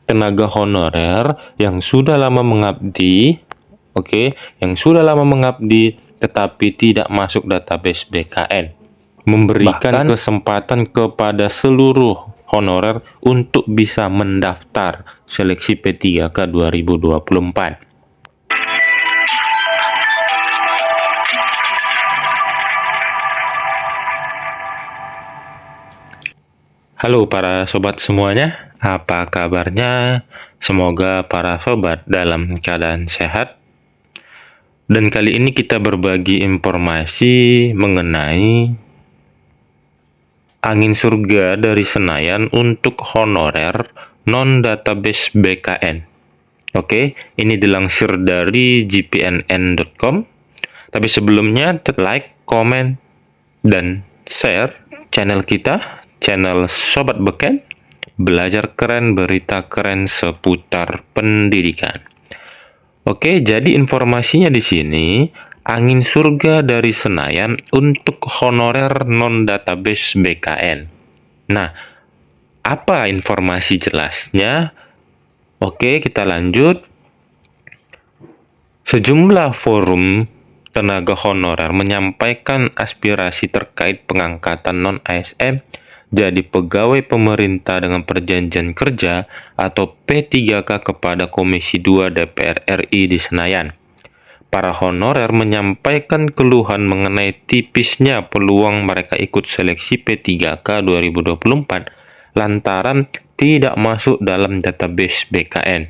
tenaga honorer yang sudah lama mengabdi, yang sudah lama mengabdi tetapi tidak masuk database BKN. Memberikan kesempatan kepada seluruh honorer untuk bisa mendaftar seleksi P3K 2024. Halo para sobat semuanya, apa kabarnya? Semoga para sobat dalam keadaan sehat. Dan kali ini kita berbagi informasi mengenai angin surga dari Senayan untuk honorer non-database BKN. Ini dilansir dari gpnn.com. Tapi sebelumnya, like, komen, dan share channel kita, channel Sobat Beken, belajar keren, berita keren seputar pendidikan. Jadi informasinya di sini, angin surga dari Senayan untuk honorer non-database BKN. Nah, apa informasi jelasnya? Kita lanjut. Sejumlah forum tenaga honorer menyampaikan aspirasi terkait pengangkatan non-ASN jadi pegawai pemerintah dengan perjanjian kerja atau P3K kepada Komisi 2 DPR RI di Senayan. Para honorer menyampaikan keluhan mengenai tipisnya peluang mereka ikut seleksi P3K 2024 lantaran tidak masuk dalam database BKN.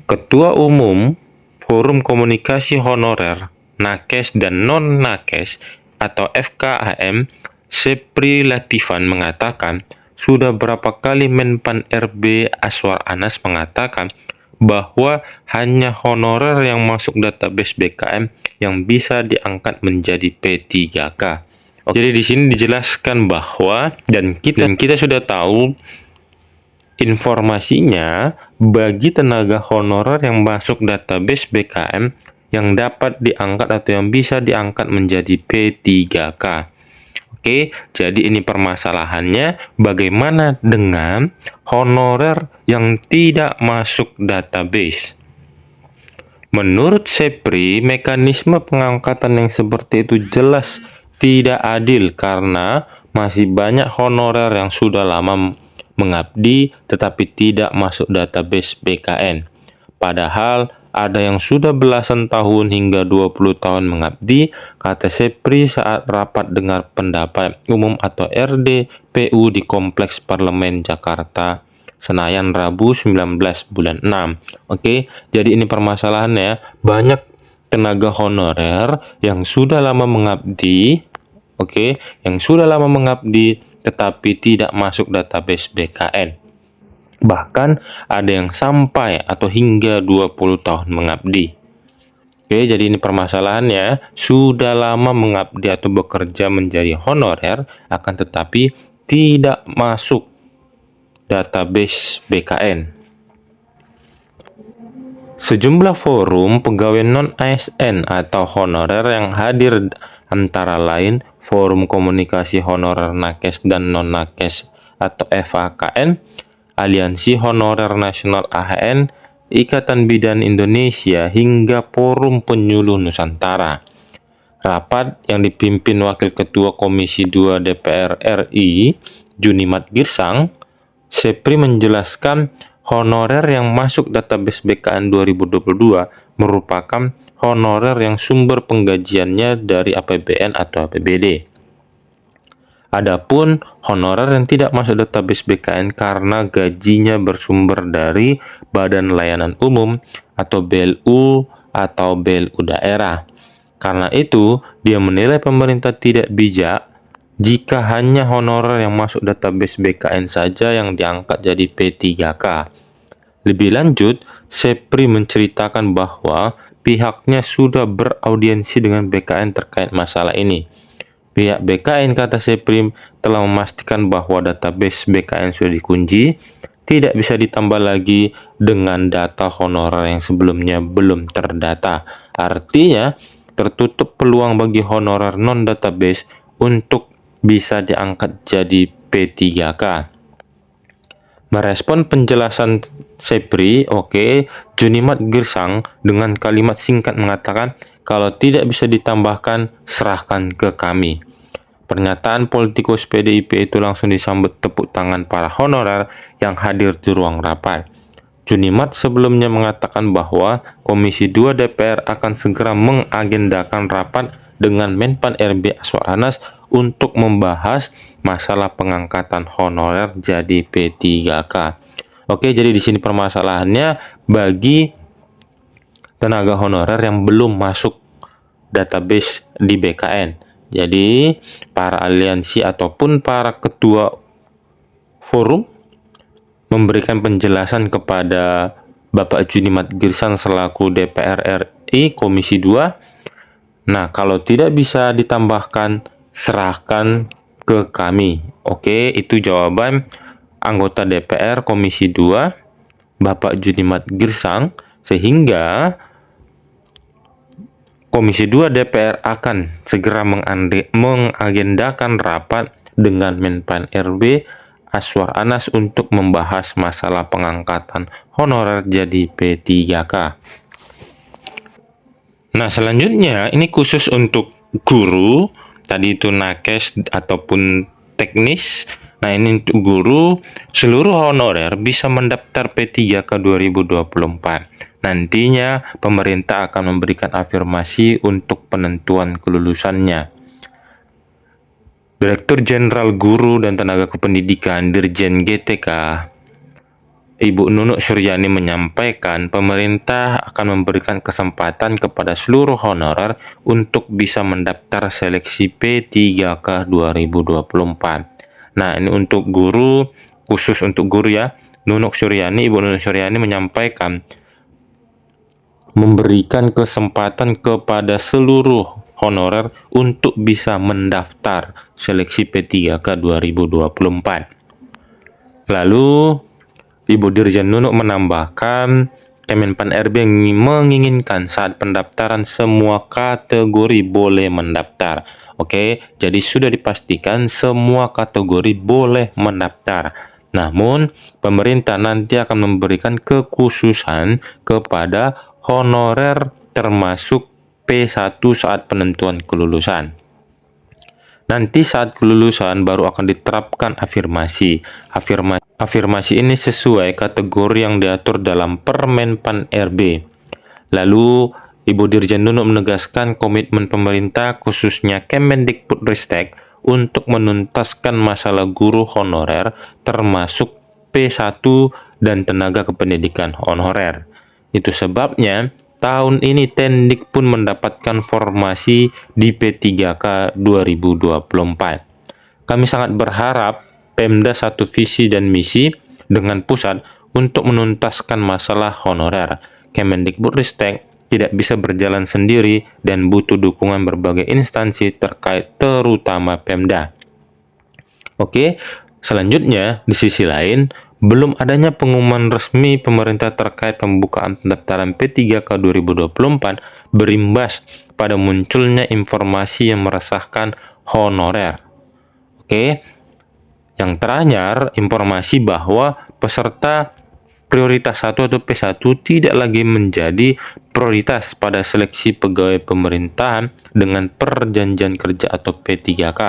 Ketua Umum Forum Komunikasi Honorer, Nakes dan Non-Nakes atau FKHM, Sepri Latifan mengatakan, sudah berapa kali Menpan RB Aswar Anas mengatakan bahwa hanya honorer yang masuk database BKM yang bisa diangkat menjadi P3K. Jadi di sini dijelaskan bahwa dan kita sudah tahu informasinya bagi tenaga honorer yang masuk database BKM yang dapat diangkat atau yang bisa diangkat menjadi P3K. Jadi ini permasalahannya, bagaimana dengan honorer yang tidak masuk database? Menurut Sepri, mekanisme pengangkatan yang seperti itu jelas tidak adil karena masih banyak honorer yang sudah lama mengabdi tetapi tidak masuk database BKN. Padahal ada yang sudah belasan tahun hingga 20 tahun mengabdi, kata Sepri saat rapat dengar pendapat umum atau RDPU di Kompleks Parlemen Jakarta, Senayan, Rabu 19 bulan 6. Jadi ini permasalahannya, banyak tenaga honorer yang sudah lama mengabdi, yang sudah lama mengabdi tetapi tidak masuk database BKN. Bahkan ada yang sampai atau hingga 20 tahun mengabdi. Jadi ini permasalahannya, sudah lama mengabdi atau bekerja menjadi honorer akan tetapi tidak masuk database BKN. Sejumlah forum pegawai non-ASN atau honorer yang hadir antara lain Forum Komunikasi Honorer Nakes dan Non-Nakes atau FHKN, Aliansi Honorer Nasional AHN, Ikatan Bidan Indonesia, hingga Forum Penyuluh Nusantara. Rapat yang dipimpin Wakil Ketua Komisi 2 DPR RI, Junimat Girsang, Sepri menjelaskan honorer yang masuk database BKN 2022 merupakan honorer yang sumber penggajiannya dari APBN atau APBD. Adapun honorer yang tidak masuk database BKN karena gajinya bersumber dari Badan Layanan Umum atau BLU atau BLU daerah. Karena itu, dia menilai pemerintah tidak bijak jika hanya honorer yang masuk database BKN saja yang diangkat jadi P3K. Lebih lanjut, Sepri menceritakan bahwa pihaknya sudah beraudiensi dengan BKN terkait masalah ini. Pihak BKN, kata Sepri, telah memastikan bahwa database BKN sudah dikunci, tidak bisa ditambah lagi dengan data honorer yang sebelumnya belum terdata. Artinya, tertutup peluang bagi honorer non-database untuk bisa diangkat jadi P3K. Merespon penjelasan Sepri, Junimat Girsang dengan kalimat singkat mengatakan, kalau tidak bisa ditambahkan, serahkan ke kami. Pernyataan politikus PDIP itu langsung disambut tepuk tangan para honorer yang hadir di ruang rapat. Junimat sebelumnya mengatakan bahwa Komisi 2 DPR akan segera mengagendakan rapat dengan Menpan RB Aswar Anas untuk membahas masalah pengangkatan honorer jadi P3K. Oke, jadi di sini permasalahannya bagi tenaga honorer yang belum masuk database di BKN. Jadi, para aliansi ataupun para ketua forum memberikan penjelasan kepada Bapak Junimat Girsang selaku DPR RI Komisi 2. Nah, kalau tidak bisa ditambahkan, serahkan ke kami. Oke, itu jawaban anggota DPR Komisi 2, Bapak Junimat Girsang, sehingga Komisi 2 DPR akan segera mengagendakan rapat dengan Menpan RB Aswar Anas untuk membahas masalah pengangkatan honorer jadi P3K. Nah, selanjutnya ini khusus untuk guru, tadi itu nakes ataupun teknis. Nah, ini untuk guru, seluruh honorer bisa mendaftar P3K 2024. Nantinya pemerintah akan memberikan afirmasi untuk penentuan kelulusannya. Direktur Jenderal Guru dan Tenaga Kependidikan Dirjen GTK Ibu Nunuk Suryani menyampaikan pemerintah akan memberikan kesempatan kepada seluruh honorer untuk bisa mendaftar seleksi P3K 2024. Nah, ini untuk guru, khusus untuk guru ya. Ibu Nunuk Suryani menyampaikan memberikan kesempatan kepada seluruh honorer untuk bisa mendaftar seleksi P3K 2024. Lalu Ibu Dirjen Nunuk menambahkan, Kemenpan RB menginginkan saat pendaftaran semua kategori boleh mendaftar. Oke, jadi sudah dipastikan semua kategori boleh mendaftar. Namun, pemerintah nanti akan memberikan kekhususan kepada honorer termasuk P1 saat penentuan kelulusan. Nanti saat kelulusan baru akan diterapkan afirmasi. Afirmasi ini sesuai kategori yang diatur dalam Permenpan RB. Lalu, Ibu Dirjen Nunuk menegaskan komitmen pemerintah khususnya Kemendikbudristek untuk menuntaskan masalah guru honorer termasuk P1 dan tenaga kependidikan honorer. Itu sebabnya tahun ini Tendik pun mendapatkan formasi di P3K 2024. Kami sangat berharap Pemda satu visi dan misi dengan pusat untuk menuntaskan masalah honorer. Kemendikbudristek tidak bisa berjalan sendiri dan butuh dukungan berbagai instansi terkait terutama Pemda. Oke, selanjutnya di sisi lain, belum adanya pengumuman resmi pemerintah terkait pembukaan pendaftaran P3K 2024 berimbas pada munculnya informasi yang meresahkan honorer. Oke, yang terakhir, informasi bahwa peserta prioritas 1 atau P1 tidak lagi menjadi prioritas pada seleksi pegawai pemerintahan dengan perjanjian kerja atau P3K.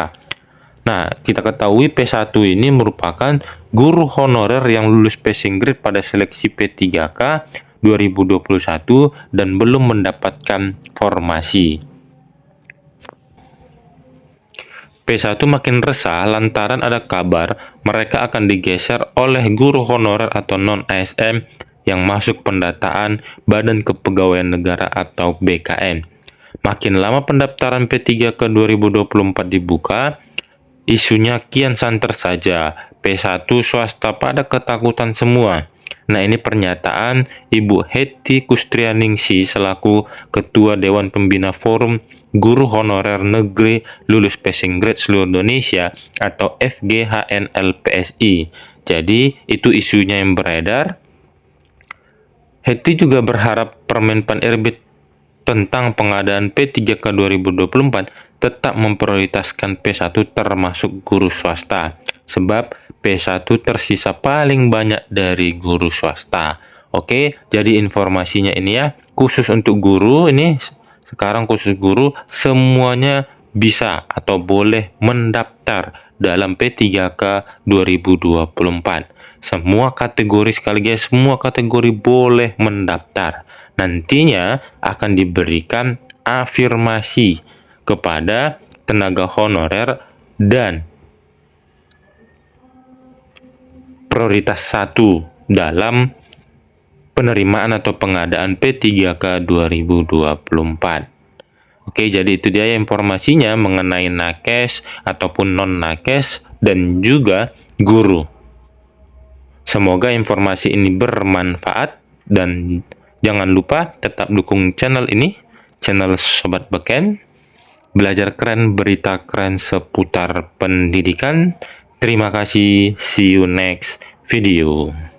Nah, kita ketahui P1 ini merupakan guru honorer yang lulus passing grade pada seleksi P3K 2021 dan belum mendapatkan formasi. P1 makin resah lantaran ada kabar mereka akan digeser oleh guru honorer atau non-ASN yang masuk pendataan Badan Kepegawaian Negara atau BKN. Makin lama pendaftaran P3K 2024 dibuka, isunya kian santer saja, P1 swasta pada ketakutan semua. Nah, ini pernyataan Ibu Hetty Kustrianingsih selaku Ketua Dewan Pembina Forum Guru Honorer Negeri Lulus Passing Grade Seluruh Indonesia atau FGHNLPSI. Jadi, itu isunya yang beredar. Hetty juga berharap Permenpan RB tentang pengadaan P3K 2024 tetap memprioritaskan P1 termasuk guru swasta. Sebab P1 tersisa paling banyak dari guru swasta. Oke, jadi informasinya ini ya, khusus untuk guru ini, sekarang khusus guru, semuanya bisa atau boleh mendaftar dalam P3K 2024. Semua kategori, sekali lagi semua kategori boleh mendaftar. Nantinya akan diberikan afirmasi kepada tenaga honorer dan prioritas 1 dalam penerimaan atau pengadaan P3K 2024. Oke, jadi itu dia informasinya mengenai nakes ataupun non-nakes dan juga guru. Semoga informasi ini bermanfaat dan jangan lupa tetap dukung channel ini, channel Sobat Beken. Belajar keren, berita keren seputar pendidikan. Terima kasih, see you next video.